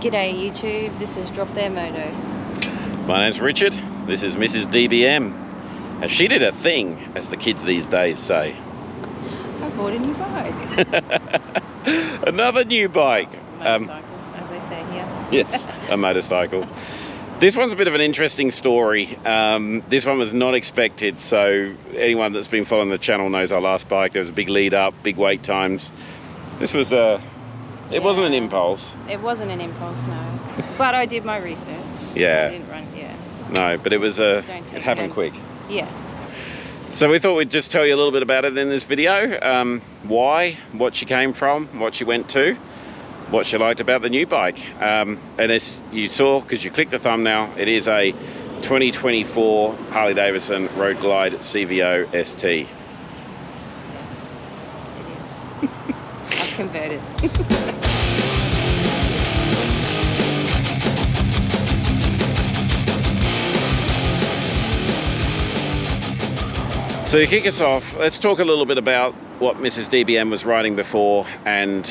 G'day YouTube, this is Drop Their Moto. My name's Richard, this is Mrs. DBM. And she did a thing, as the kids these days say. I bought a new bike. Another new bike. Motorcycle, as they say here. Yes, a motorcycle. This one's a bit of an interesting story. This one was not expected, so anyone that's been following the channel knows our last bike. There was a big lead up, big wait times. This was it wasn't an impulse. It wasn't an impulse, no. But I did my research. Yeah. I didn't run, yeah. No, but it was it happened quick. Yeah. So we thought we'd just tell you a little bit about it in this video. Why, what she came from, what she went to, what she liked about the new bike. And as you saw, because you clicked the thumbnail, it is a 2024 Harley Davidson Road Glide CVO ST. Yes, it is. I've converted. So to kick us off, let's talk a little bit about what Mrs. DBM was riding before and,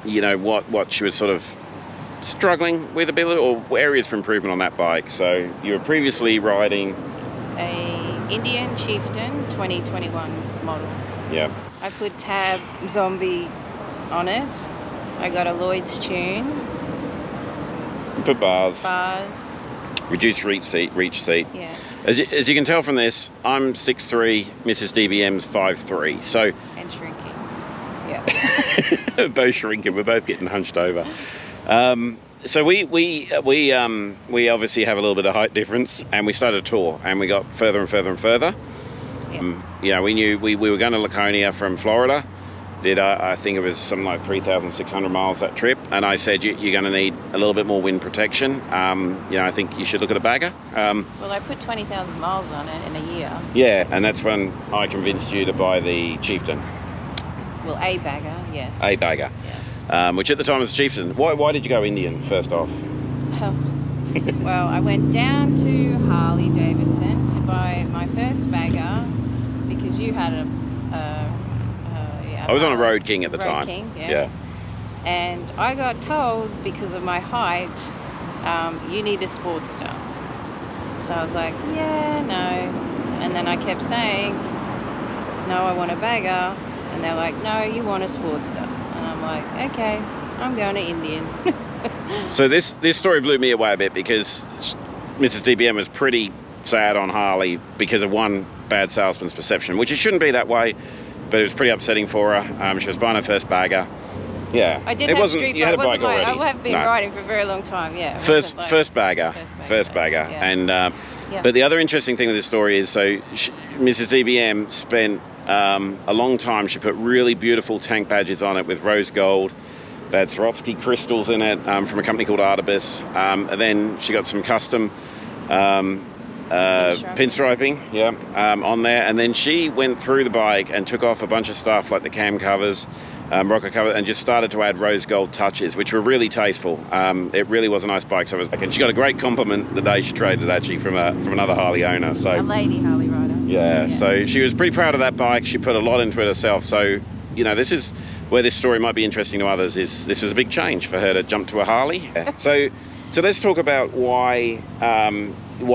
you know, what she was sort of struggling with a bit, or areas for improvement on that bike. So you were previously riding a Indian Chieftain 2021 model. Yeah. I put Tab Zombie on it. I got a Lloyd's tune. Put bars. Reduced reach seat. Yes. As you can tell from this, I'm 6'3", Mrs. DBM's 5'3", so... And shrinking, yeah. Both shrinking, we're both getting hunched over. So we obviously have a little bit of height difference, and we started a tour, and we got further and further and further. Yeah. Yeah, we knew we were going to Laconia from Florida. Did I think it was something like 3,600 miles that trip, and I said you're going to need a little bit more wind protection. You know, I think you should look at a bagger. Well, I put 20,000 miles on it in a year. Yeah, and that's when I convinced you to buy the Chieftain. Well, a bagger, yes. A bagger, yes. Which at the time was Chieftain. Why did you go Indian first off? Well, I went down to Harley Davidson to buy my first bagger because you had I was on a Road King at the Road time. King, yes. Yeah. And I got told, because of my height, you need a Sportster. So I was like, yeah, no. And then I kept saying, no, I want a bagger. And they're like, no, you want a Sportster. And I'm like, okay, I'm going to Indian. So this story blew me away a bit because Mrs. DBM was pretty sad on Harley because of one bad salesman's perception, which it shouldn't be that way. But it was pretty upsetting for her. She was buying her first bagger. Yeah. I did have street bike. You had a bike already. I have been riding for a very long time, yeah. First bagger. Yeah. And but the other interesting thing with this story is, so Mrs. DBM spent a long time. She put really beautiful tank badges on it with rose gold. They had Swarovski crystals in it from a company called Artibus. And then she got some custom pinstriping, on there, and then she went through the bike and took off a bunch of stuff like the cam covers, rocker cover, and just started to add rose gold touches, which were really tasteful. It really was a nice bike. So and she got a great compliment the day she traded, actually, from another Harley owner. So a lady Harley rider. Yeah, so she was pretty proud of that bike. She put a lot into it herself. So, you know, this is where this story might be interesting to others. Is this was a big change for her to jump to a Harley. So let's talk about why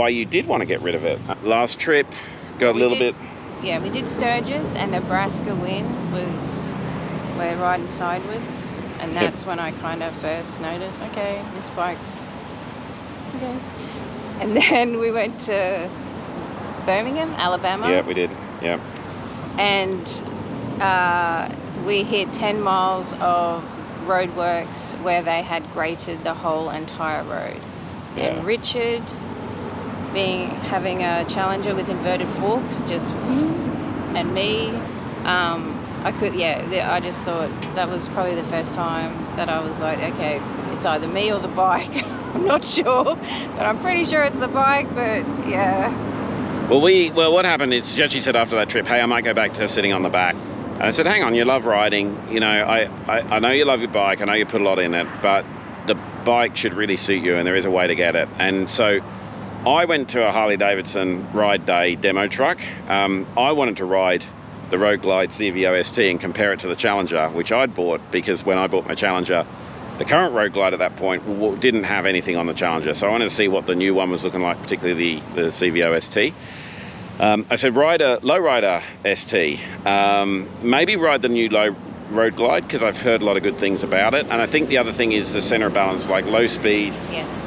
you did want to get rid of it. Last trip, got a little bit... Yeah, we did Sturgis, and Nebraska wind we're riding sideways, and that's when I kind of first noticed, okay, this bike's... okay. And then we went to Birmingham, Alabama. Yeah, we did, yeah. And we hit 10 miles of roadworks where they had graded the whole entire road. Yeah. And Richard... having a Challenger with inverted forks, and me, I just thought that was probably the first time that I was like, okay, it's either me or the bike. I'm not sure, but I'm pretty sure it's the bike, but yeah. Well, what happened is she actually said after that trip, hey, I might go back to sitting on the back. And I said, hang on, you love riding, you know, I know you love your bike, I know you put a lot in it, but the bike should really suit you, and there is a way to get it. And so I went to a Harley Davidson ride day demo truck. I wanted to ride the Road Glide CVO ST and compare it to the Challenger, which I'd bought, because when I bought my Challenger, The current Road Glide at that point didn't have anything on the Challenger, so I wanted to see what the new one was looking like, particularly the CVO ST. I said lowrider ST, maybe ride the new Road Glide, because I've heard a lot of good things about it. And I think the other thing is the center of balance, like low speed,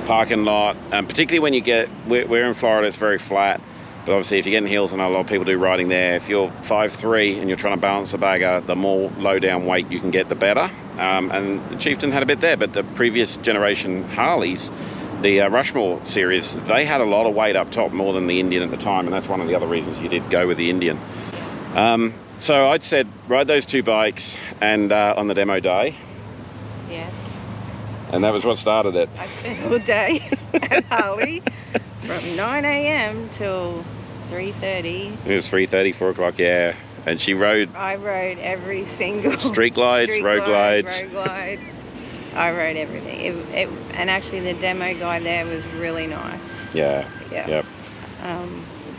parking lot, particularly when you get, we're in Florida, it's very flat. But obviously if you're getting hills, and a lot of people do riding there, if you're 5'3" and you're trying to balance a bagger, the more low down weight you can get, the better. And the Chieftain had a bit there, but the previous generation Harleys, the Rushmore series, they had a lot of weight up top, more than the Indian at the time, and that's one of the other reasons you did go with the Indian. So I'd said ride those two bikes, and on the demo day. Yes. And that was what started it. I spent all day at Harley from 9 a.m. till 3:30. It was 3:30, 4 o'clock, yeah. And she rode... I rode every single... Street glides, road glides. Road glide. I rode everything. And actually the demo guy there was really nice. Yeah. Yeah. Yep.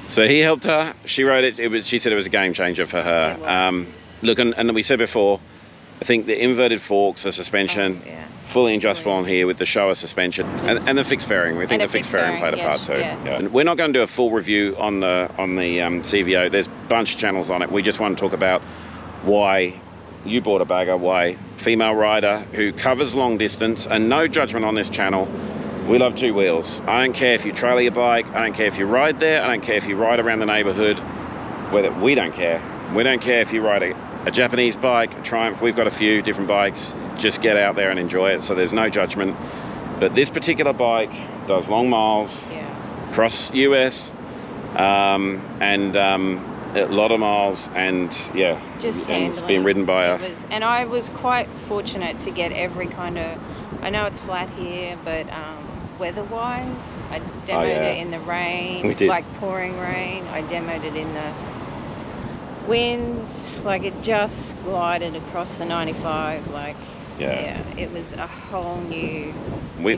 So he helped her. She rode it. She said it was a game changer for her. Look, and we said before, I think the inverted forks, the suspension, fully adjustable on here with the Showa suspension, and the fixed fairing. We think the fixed fairing played a part too. Yeah. And we're not going to do a full review on the CVO. There's a bunch of channels on it. We just want to talk about why you bought a bagger, why female rider who covers long distance, and no judgment on this channel. We love two wheels. I don't care if you trailer your bike. I don't care if you ride there. I don't care if you ride around the neighborhood. We don't care. We don't care if you ride a Japanese bike, a Triumph. We've got a few different bikes. Just get out there and enjoy it. So there's no judgment. But this particular bike does long miles, across US, and a lot of miles, and just and it's being ridden by a... And I was quite fortunate to get every kind of... I know it's flat here, but weather-wise, I demoed it in the rain, like pouring rain. I demoed it in the winds, like it just glided across the 95, like it was a whole new we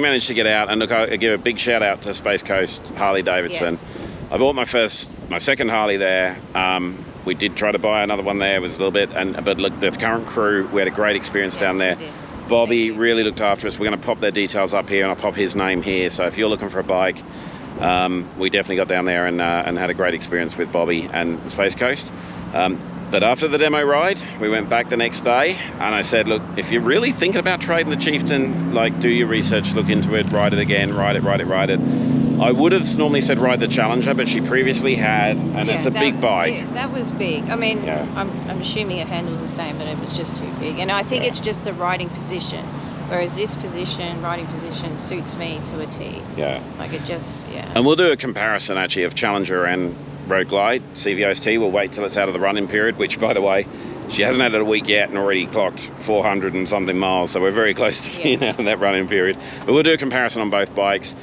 managed to get out, and look, I give a big shout out to Space Coast Harley Davidson. I bought my second Harley there. We did try to buy another one there. It was a little bit, but look, the current crew, we had a great experience down there. Bobby really looked after us. We're going to pop their details up here, and I'll pop his name here. So if you're looking for a bike, we definitely got down there and had a great experience with Bobby and Space Coast. But after the demo ride, we went back the next day, and I said, look, if you're really thinking about trading the Chieftain, like, do your research, look into it, ride it again, ride it. I would have normally said ride the Challenger, but she previously had, and it's a big bike. Yeah, that was big. I mean, I'm assuming it handles the same, but it was just too big. And I think it's just the riding position. Whereas this riding position, suits me to a T. Yeah. Like it just, And we'll do a comparison actually of Challenger and Road Glide, CVO-ST. We'll wait till it's out of the running period, which, by the way, she hasn't had it a week yet and already clocked 400 and something miles. So we're very close to being out of that running period. But we'll do a comparison on both bikes.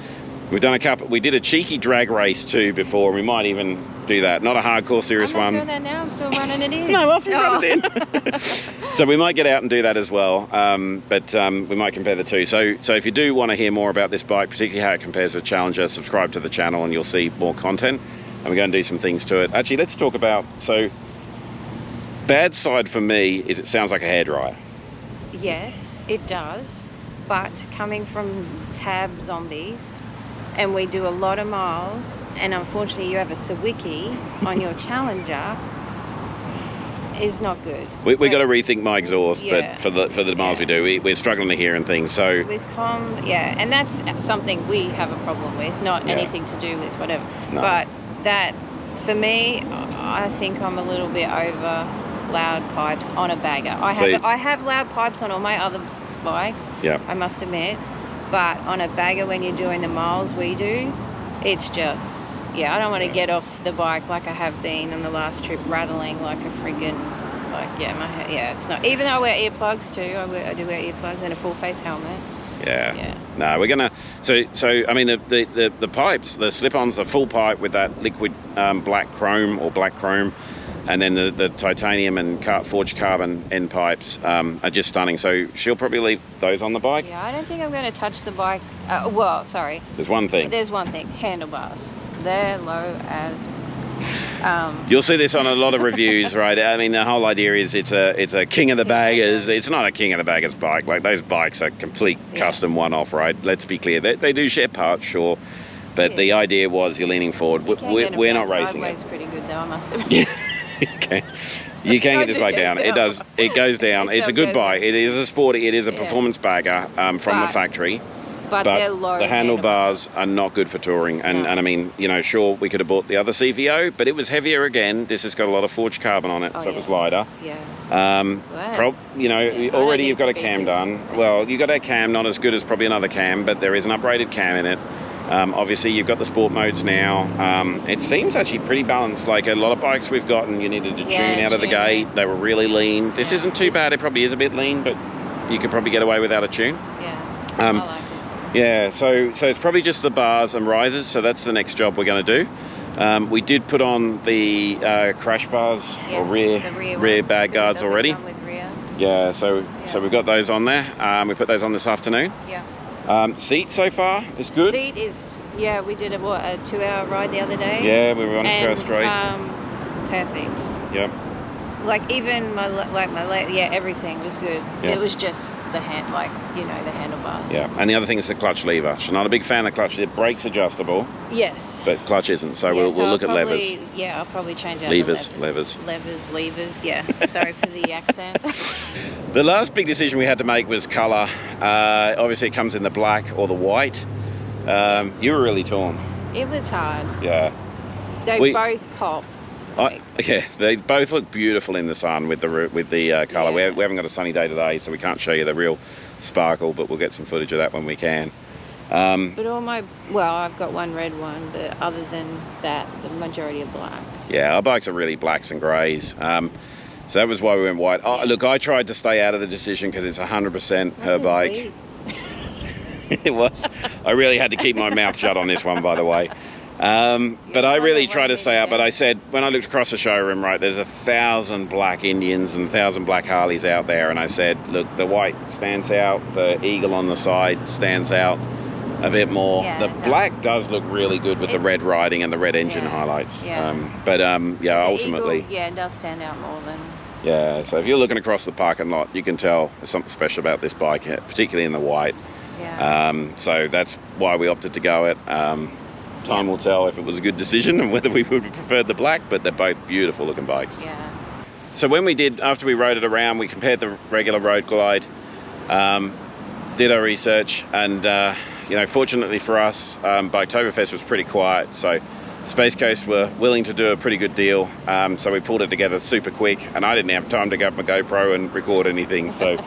We've done we did a cheeky drag race too before. We might even do that. Not a hardcore serious one. I'm not doing that now. I'm still running it in. No, after you run it in. So we might get out and do that as well. But we might compare the two. So if you do want to hear more about this bike, particularly how it compares to Challenger, subscribe to the channel and you'll see more content. And we're going to do some things to it. Actually, let's talk about, bad side for me is it sounds like a hairdryer. Yes, it does. But coming from tab zombies, and we do a lot of miles, and unfortunately you have a Sawicki on your Challenger, is not good. We got to rethink my exhaust, but for the miles we do, we're struggling to hear and things. So with and that's something we have a problem with, not anything to do with whatever. No. But that, for me, I think I'm a little bit over loud pipes on a bagger. I have loud pipes on all my other bikes, I must admit. But on a bagger, when you're doing the miles we do, it's just, I don't want to get off the bike like I have been on the last trip, rattling like a friggin', my head, it's not. Even though I wear earplugs too, I do wear earplugs and a full face helmet. No, we're gonna. So I mean the pipes, the slip-ons, the full pipe with that liquid black chrome. And then the titanium and forged carbon end pipes are just stunning. So she'll probably leave those on the bike. Yeah, I don't think I'm going to touch the bike. Well, sorry. There's one thing. Handlebars. They're low as... You'll see this on a lot of reviews, right? I mean, the whole idea is it's a king of the baggers. It's not a king of the baggers bike. Like, those bikes are complete custom one-off, right? Let's be clear. They do share parts, sure, but the idea was you're leaning forward. We're not racing it. Sideways pretty good though, I must admit. Yeah. Okay. You can get this bike down. It does. It goes down. It's a good bike. It is a sporty. It is a performance bagger from the factory. But they're low the handlebars are not good for touring. And I mean, you know, sure, we could have bought the other CVO, but it was heavier again. This has got a lot of forged carbon on it, so it was lighter. Yeah. You know, already you've got a cam done. Well, you got a cam, not as good as probably another cam, but there is an upgraded cam in it. Obviously, you've got the sport modes now. It seems actually pretty balanced. Like a lot of bikes we've gotten, you needed to tune out of the gate. They were really lean. This isn't too bad. It probably is a bit lean, but you could probably get away without a tune. Yeah, I like it. Yeah, so it's probably just the bars and risers, so that's the next job we're going to do. We did put on the crash bars or rear bag guards already. Yeah, so we've got those on there. We put those on this afternoon. Yeah. Seat so far is good. Seat is, yeah, we did a 2-hour ride the other day. Yeah, we were on a 2 hour straight. Perfect. Yep. Like even my leg, yeah, everything was good. Yeah. It was just the the handlebars. Yeah, and the other thing is the clutch lever. I'm not a big fan of the clutch. The brake's adjustable. Yes. But clutch isn't. So we'll look at levers. Yeah, I'll probably change out levers. Levers. Yeah. Sorry for the accent. The last big decision we had to make was colour. Obviously, it comes in the black or the white. You were really torn. It was hard. Yeah. They both pop. Yeah, they both look beautiful in the sun with the colour. Yeah. We haven't got a sunny day today, so we can't show you the real sparkle, but we'll get some footage of that when we can. But I've got one red one, but other than that, the majority are blacks. Yeah, our bikes are really blacks and greys. So that was why we went white. Oh, look, I tried to stay out of the decision because it's 100% her bike. It was. I really had to keep my mouth shut on this one, by the way. But I really tried to stay out. But I said, when I looked across the showroom, right, there's 1,000 black Indians and 1,000 black Harleys out there. And I said, look, the white stands out. The eagle on the side stands out a bit more. Yeah, the black does look really good with the red riding and the red engine highlights. Yeah. Yeah, ultimately. Eagle, it does stand out more than... Yeah, so if you're looking across the parking lot, you can tell there's something special about this bike, particularly in the white. Yeah. So that's why we opted to go it. Time will tell if it was a good decision and whether we would have preferred the black, but they're both beautiful looking bikes. Yeah. So when we did, after we rode it around, we compared the regular Road Glide, did our research, and fortunately for us, Biketoberfest was pretty quiet, so Space Coast were willing to do a pretty good deal, so we pulled it together super quick, and I didn't have time to grab my GoPro and record anything, so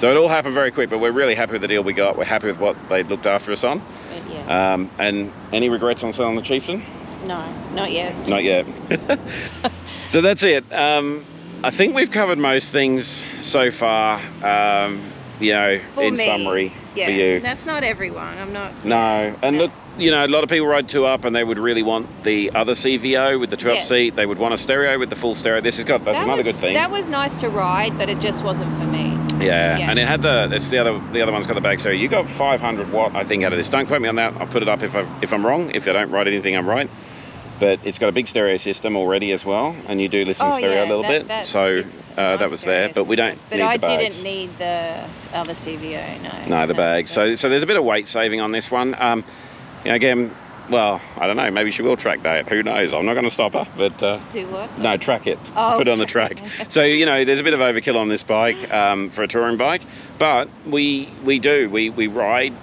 it all happened very quick, but we're really happy with the deal we got. We're happy with what they looked after us on. Yeah. And any regrets on selling the Chieftain? No, not yet. Not yet. So that's it. I think we've covered most things so far, in summary for you. That's not everyone. I'm not... No, and look, a lot of people ride 2-up and they would really want the other CVO with the 2-up seat. They would want a stereo with the full stereo. That's another good thing. That was nice to ride, but it just wasn't for me. Yeah, and it had the other one's got the bag stereo. You got 500 watt, I think, out of this. Don't quote me on that. I'll put it up if I'm wrong. If I don't write anything, I'm right. But it's got a big stereo system already as well, and you do listen to stereo a little bit. So that was there, but we don't need the bags. But I didn't need the other CVO, no. No, the bags. So there's a bit of weight saving on this one. Again, well, I don't know, maybe she will track day it. Who knows? I'm not going to stop her, but... Do what? No, track it. Put it on the track. So, there's a bit of overkill on this bike for a touring bike, but we ride,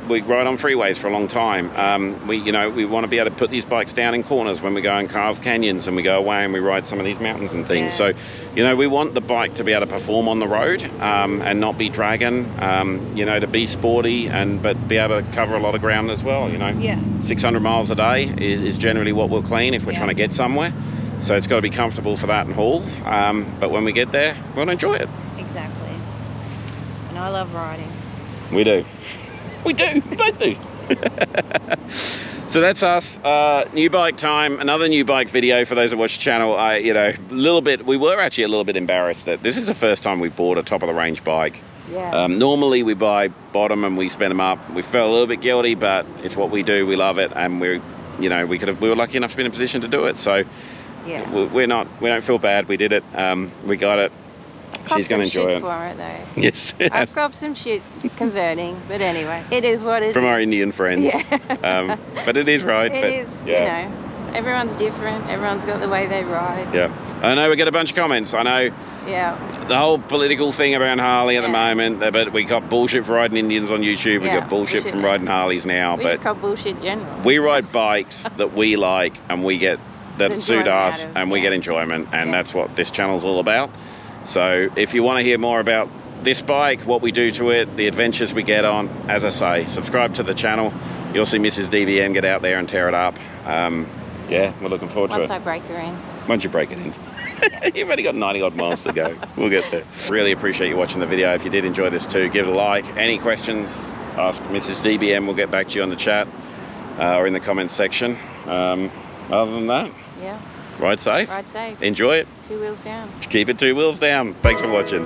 we ride on freeways for a long time. We want to be able to put these bikes down in corners when we go and carve canyons and we go away and we ride some of these mountains and things. Yeah. So, we want the bike to be able to perform on the road and not be dragging, to be sporty but be able to cover a lot of ground as well, Yeah. 600 miles a day is generally what we'll clean if we're trying to get somewhere. So it's got to be comfortable for that and haul. But when we get there, we'll enjoy it. Exactly. And I love riding. We do. We do. We both do. So that's us. New bike time. Another new bike video for those that watch the channel. We were actually a little bit embarrassed that this is the first time we bought a top of the range bike. Yeah. Normally we buy bottom and we spin them up. We felt a little bit guilty, but it's what we do. We love it, and we're you know, we were lucky enough to be in a position to do it. So Yeah. we don't feel bad. We did it. We got it. She's going to enjoy it. For it though. Yes. I've got some shit converting, but anyway, it is what it is. From our Indian friends. Yeah. But it is right. It is, you know, everyone's different. Everyone's got the way they ride. Yeah. I know we get a bunch of comments. I know Yeah. the whole political thing around Harley at the moment, but we got bullshit for riding Indians on YouTube. We got bullshit from riding Harleys now. We but just got bullshit general. we ride bikes that we like and we get that suit us and we get enjoyment, and that's what this channel's all about. So if you want to hear more about this bike, what we do to it, the adventures we get on, as I say, subscribe to the channel. You'll see Mrs. DBM get out there and tear it up. Yeah, we're looking forward to it. Once I break her in. Once you break it in. You've only got 90 odd miles to go. We'll get there. Really appreciate you watching the video. If you did enjoy this too, give it a like. Any questions, ask Mrs. DBM. We'll get back to you on the chat or in the comments section. Other than that, yeah, ride safe. Ride safe. Enjoy it. 2 wheels down. Keep it 2 wheels down. Thanks for watching.